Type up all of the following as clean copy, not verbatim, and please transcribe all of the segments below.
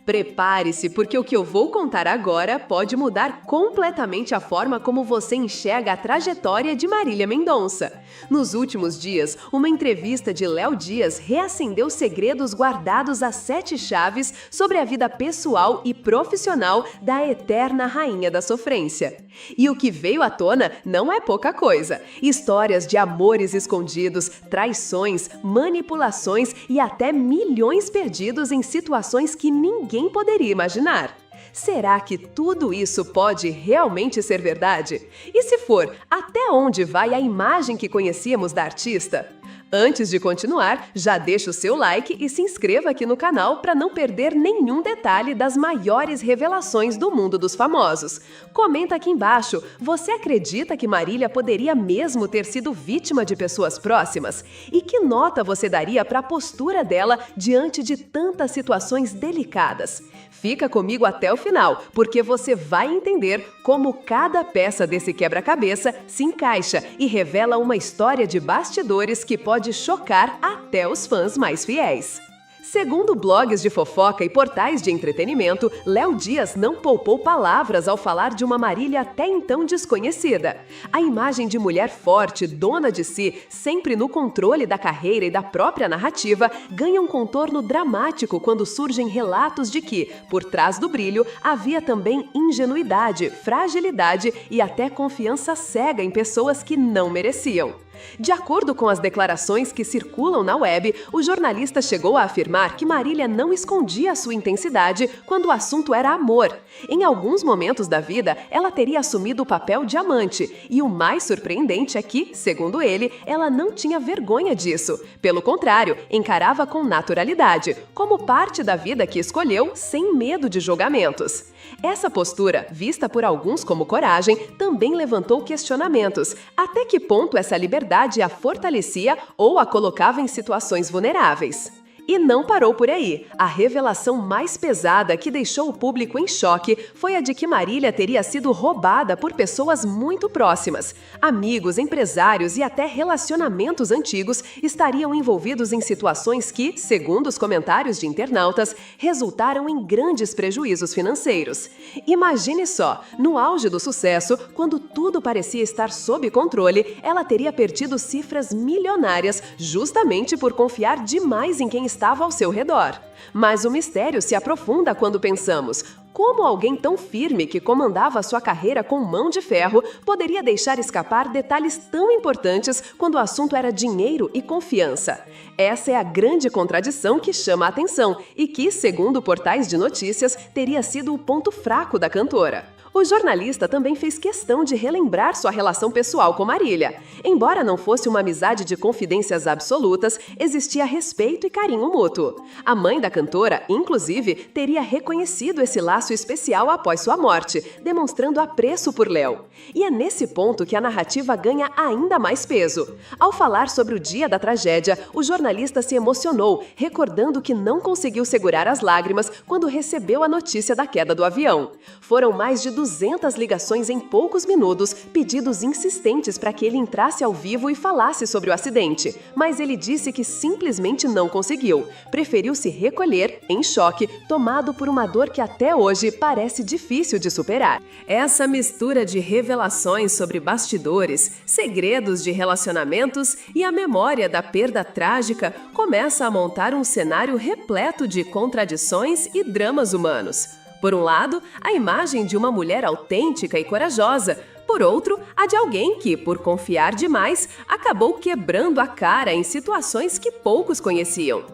Prepare-se, porque o que eu vou contar agora pode mudar completamente a forma como você enxerga a trajetória de Marília Mendonça. Nos últimos dias, uma entrevista de Léo Dias reacendeu segredos guardados a 7 chaves sobre a vida pessoal e profissional da eterna rainha da sofrência. E o que veio à tona não é pouca coisa. Histórias de amores escondidos, traições, manipulações e até milhões perdidos em situações que ninguém poderia imaginar. Será que tudo isso pode realmente ser verdade? E se for, até onde vai a imagem que conhecíamos da artista? Antes de continuar, já deixa o seu like e se inscreva aqui no canal para não perder nenhum detalhe das maiores revelações do mundo dos famosos. Comenta aqui embaixo, você acredita que Marília poderia mesmo ter sido vítima de pessoas próximas? E que nota você daria para a postura dela diante de tantas situações delicadas? Fica comigo até o final, porque você vai entender como cada peça desse quebra-cabeça se encaixa e revela uma história de bastidores que pode chocar até os fãs mais fiéis. Segundo blogs de fofoca e portais de entretenimento, Léo Dias não poupou palavras ao falar de uma Marília até então desconhecida. A imagem de mulher forte, dona de si, sempre no controle da carreira e da própria narrativa, ganha um contorno dramático quando surgem relatos de que, por trás do brilho, havia também ingenuidade, fragilidade e até confiança cega em pessoas que não mereciam. De acordo com as declarações que circulam na web, o jornalista chegou a afirmar que Marília não escondia a sua intensidade quando o assunto era amor. Em alguns momentos da vida, ela teria assumido o papel de amante, e o mais surpreendente é que, segundo ele, ela não tinha vergonha disso. Pelo contrário, encarava com naturalidade, como parte da vida que escolheu, sem medo de julgamentos. Essa postura, vista por alguns como coragem, também levantou questionamentos. Até que ponto essa liberdade a fortalecia ou a colocava em situações vulneráveis? E não parou por aí. A revelação mais pesada que deixou o público em choque foi a de que Marília teria sido roubada por pessoas muito próximas. Amigos, empresários e até relacionamentos antigos estariam envolvidos em situações que, segundo os comentários de internautas, resultaram em grandes prejuízos financeiros. Imagine só, no auge do sucesso, quando tudo parecia estar sob controle, ela teria perdido cifras milionárias justamente por confiar demais em quem estava ao seu redor. Mas o mistério se aprofunda quando pensamos: como alguém tão firme que comandava sua carreira com mão de ferro poderia deixar escapar detalhes tão importantes quando o assunto era dinheiro e confiança? Essa é a grande contradição que chama a atenção e que, segundo portais de notícias, teria sido o ponto fraco da cantora. O jornalista também fez questão de relembrar sua relação pessoal com Marília. Embora não fosse uma amizade de confidências absolutas, existia respeito e carinho mútuo. A mãe da cantora, inclusive, teria reconhecido esse laço especial após sua morte, demonstrando apreço por Léo. E é nesse ponto que a narrativa ganha ainda mais peso. Ao falar sobre o dia da tragédia, o jornalista se emocionou, recordando que não conseguiu segurar as lágrimas quando recebeu a notícia da queda do avião. Foram mais de 200 ligações em poucos minutos, pedidos insistentes para que ele entrasse ao vivo e falasse sobre o acidente, mas ele disse que simplesmente não conseguiu. Preferiu se recolher, em choque, tomado por uma dor que até hoje parece difícil de superar. Essa mistura de revelações sobre bastidores, segredos de relacionamentos e a memória da perda trágica começa a montar um cenário repleto de contradições e dramas humanos. Por um lado, a imagem de uma mulher autêntica e corajosa. Por outro, a de alguém que, por confiar demais, acabou quebrando a cara em situações que poucos conheciam.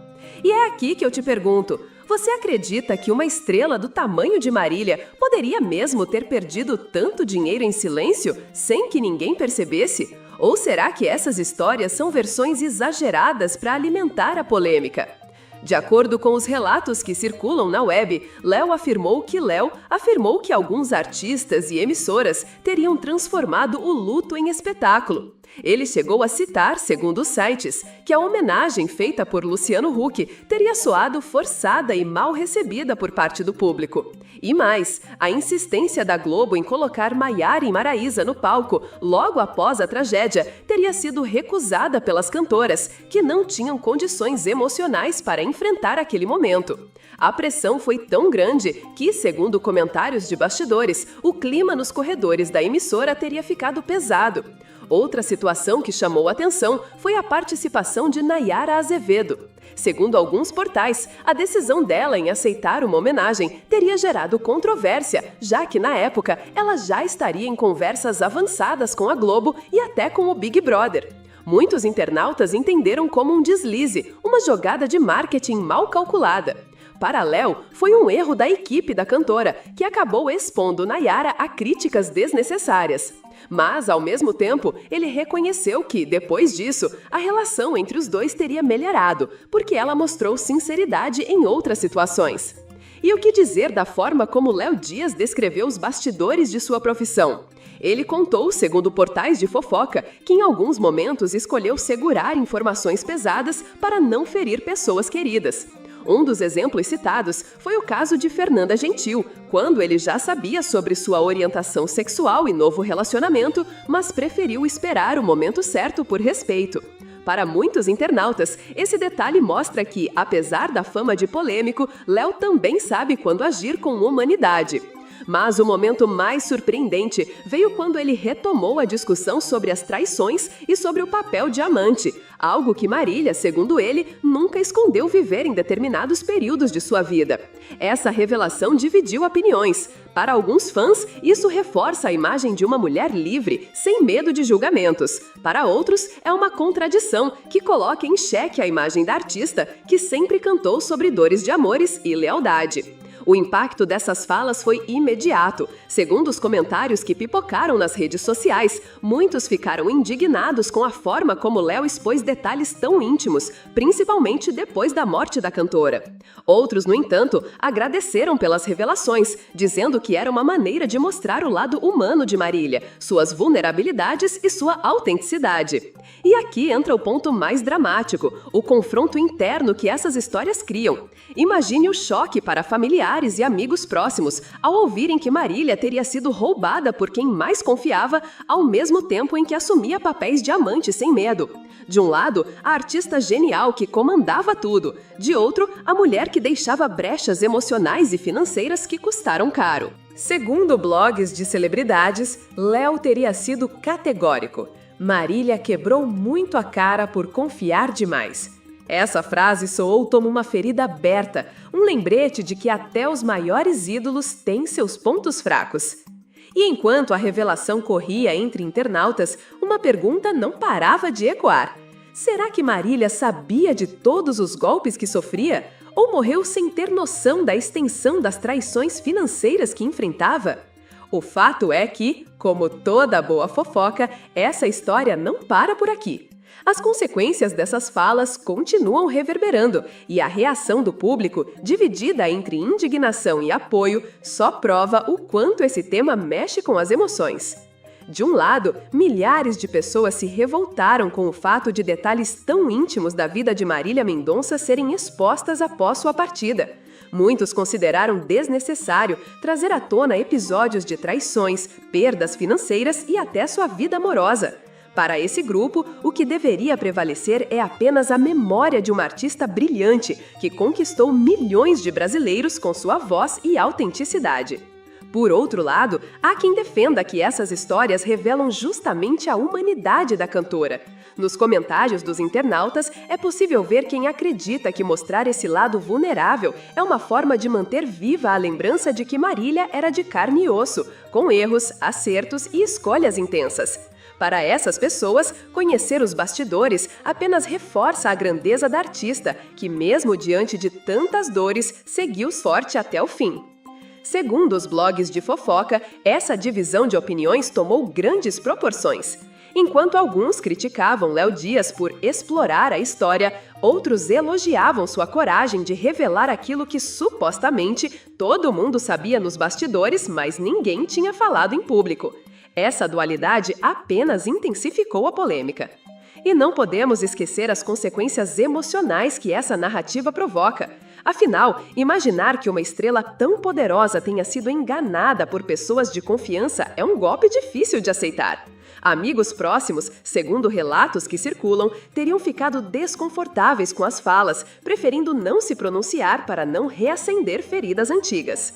E é aqui que eu te pergunto: você acredita que uma estrela do tamanho de Marília poderia mesmo ter perdido tanto dinheiro em silêncio, sem que ninguém percebesse? Ou será que essas histórias são versões exageradas para alimentar a polêmica? De acordo com os relatos que circulam na web, Léo afirmou que alguns artistas e emissoras teriam transformado o luto em espetáculo. Ele chegou a citar, segundo os sites, que a homenagem feita por Luciano Huck teria soado forçada e mal recebida por parte do público. E mais, a insistência da Globo em colocar Maiara e Maraísa no palco logo após a tragédia teria sido recusada pelas cantoras, que não tinham condições emocionais para enfrentar aquele momento. A pressão foi tão grande que, segundo comentários de bastidores, o clima nos corredores da emissora teria ficado pesado. Outra situação que chamou atenção foi a participação de Nayara Azevedo. Segundo alguns portais, a decisão dela em aceitar uma homenagem teria gerado controvérsia, já que, na época, ela já estaria em conversas avançadas com a Globo e até com o Big Brother. Muitos internautas entenderam como um deslize, uma jogada de marketing mal calculada. Para Léo, foi um erro da equipe da cantora, que acabou expondo Nayara a críticas desnecessárias. Mas, ao mesmo tempo, ele reconheceu que, depois disso, a relação entre os dois teria melhorado, porque ela mostrou sinceridade em outras situações. E o que dizer da forma como Léo Dias descreveu os bastidores de sua profissão? Ele contou, segundo portais de fofoca, que em alguns momentos escolheu segurar informações pesadas para não ferir pessoas queridas. Um dos exemplos citados foi o caso de Fernanda Gentil, quando ele já sabia sobre sua orientação sexual e novo relacionamento, mas preferiu esperar o momento certo por respeito. Para muitos internautas, esse detalhe mostra que, apesar da fama de polêmico, Léo também sabe quando agir com humanidade. Mas o momento mais surpreendente veio quando ele retomou a discussão sobre as traições e sobre o papel de amante, algo que Marília, segundo ele, nunca escondeu viver em determinados períodos de sua vida. Essa revelação dividiu opiniões. Para alguns fãs, isso reforça a imagem de uma mulher livre, sem medo de julgamentos. Para outros, é uma contradição que coloca em xeque a imagem da artista, que sempre cantou sobre dores de amores e lealdade. O impacto dessas falas foi imediato. Segundo os comentários que pipocaram nas redes sociais, muitos ficaram indignados com a forma como Léo expôs detalhes tão íntimos, principalmente depois da morte da cantora. Outros, no entanto, agradeceram pelas revelações, dizendo que era uma maneira de mostrar o lado humano de Marília, suas vulnerabilidades e sua autenticidade. E aqui entra o ponto mais dramático, o confronto interno que essas histórias criam. Imagine o choque para familiares e amigos próximos ao ouvirem que Marília teria sido roubada por quem mais confiava, ao mesmo tempo em que assumia papéis de amante sem medo. De um lado, a artista genial que comandava tudo. De outro, a mulher que deixava brechas emocionais e financeiras que custaram caro. Segundo blogs de celebridades, Léo teria sido categórico. Marília quebrou muito a cara por confiar demais. Essa frase soou como uma ferida aberta, um lembrete de que até os maiores ídolos têm seus pontos fracos. E enquanto a revelação corria entre internautas, uma pergunta não parava de ecoar. Será que Marília sabia de todos os golpes que sofria? Ou morreu sem ter noção da extensão das traições financeiras que enfrentava? O fato é que, como toda boa fofoca, essa história não para por aqui. As consequências dessas falas continuam reverberando e a reação do público, dividida entre indignação e apoio, só prova o quanto esse tema mexe com as emoções. De um lado, milhares de pessoas se revoltaram com o fato de detalhes tão íntimos da vida de Marília Mendonça serem expostas após sua partida. Muitos consideraram desnecessário trazer à tona episódios de traições, perdas financeiras e até sua vida amorosa. Para esse grupo, o que deveria prevalecer é apenas a memória de uma artista brilhante que conquistou milhões de brasileiros com sua voz e autenticidade. Por outro lado, há quem defenda que essas histórias revelam justamente a humanidade da cantora. Nos comentários dos internautas, é possível ver quem acredita que mostrar esse lado vulnerável é uma forma de manter viva a lembrança de que Marília era de carne e osso, com erros, acertos e escolhas intensas. Para essas pessoas, conhecer os bastidores apenas reforça a grandeza da artista, que mesmo diante de tantas dores, seguiu forte até o fim. Segundo os blogs de fofoca, essa divisão de opiniões tomou grandes proporções. Enquanto alguns criticavam Léo Dias por explorar a história, outros elogiavam sua coragem de revelar aquilo que supostamente todo mundo sabia nos bastidores, mas ninguém tinha falado em público. Essa dualidade apenas intensificou a polêmica. E não podemos esquecer as consequências emocionais que essa narrativa provoca. Afinal, imaginar que uma estrela tão poderosa tenha sido enganada por pessoas de confiança é um golpe difícil de aceitar. Amigos próximos, segundo relatos que circulam, teriam ficado desconfortáveis com as falas, preferindo não se pronunciar para não reacender feridas antigas.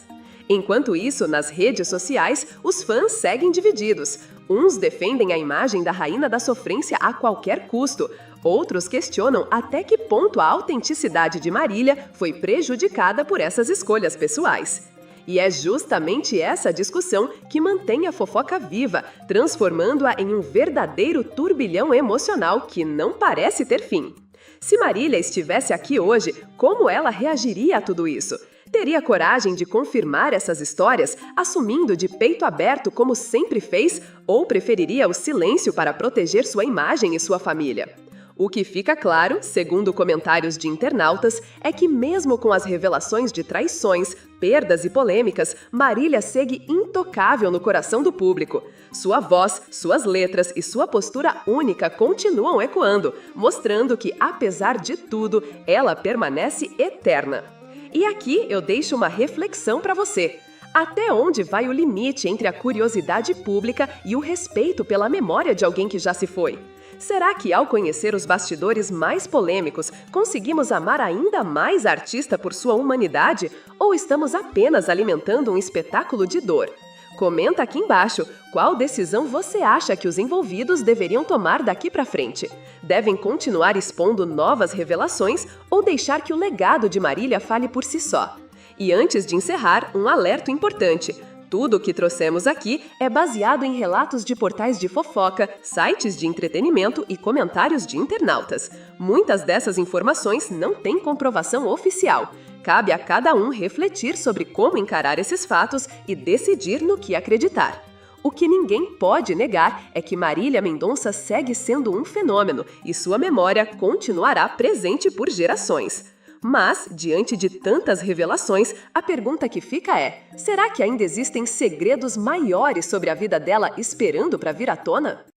Enquanto isso, nas redes sociais, os fãs seguem divididos. Uns defendem a imagem da rainha da sofrência a qualquer custo. Outros questionam até que ponto a autenticidade de Marília foi prejudicada por essas escolhas pessoais. E é justamente essa discussão que mantém a fofoca viva, transformando-a em um verdadeiro turbilhão emocional que não parece ter fim. Se Marília estivesse aqui hoje, como ela reagiria a tudo isso? Teria coragem de confirmar essas histórias, assumindo de peito aberto como sempre fez, ou preferiria o silêncio para proteger sua imagem e sua família? O que fica claro, segundo comentários de internautas, é que mesmo com as revelações de traições, perdas e polêmicas, Marília segue intocável no coração do público. Sua voz, suas letras e sua postura única continuam ecoando, mostrando que, apesar de tudo, ela permanece eterna. E aqui eu deixo uma reflexão para você. Até onde vai o limite entre a curiosidade pública e o respeito pela memória de alguém que já se foi? Será que, ao conhecer os bastidores mais polêmicos, conseguimos amar ainda mais a artista por sua humanidade? Ou estamos apenas alimentando um espetáculo de dor? Comenta aqui embaixo qual decisão você acha que os envolvidos deveriam tomar daqui para frente. Devem continuar expondo novas revelações ou deixar que o legado de Marília fale por si só? E antes de encerrar, um alerta importante. Tudo o que trouxemos aqui é baseado em relatos de portais de fofoca, sites de entretenimento e comentários de internautas. Muitas dessas informações não têm comprovação oficial. Cabe a cada um refletir sobre como encarar esses fatos e decidir no que acreditar. O que ninguém pode negar é que Marília Mendonça segue sendo um fenômeno e sua memória continuará presente por gerações. Mas, diante de tantas revelações, a pergunta que fica é: será que ainda existem segredos maiores sobre a vida dela esperando para vir à tona?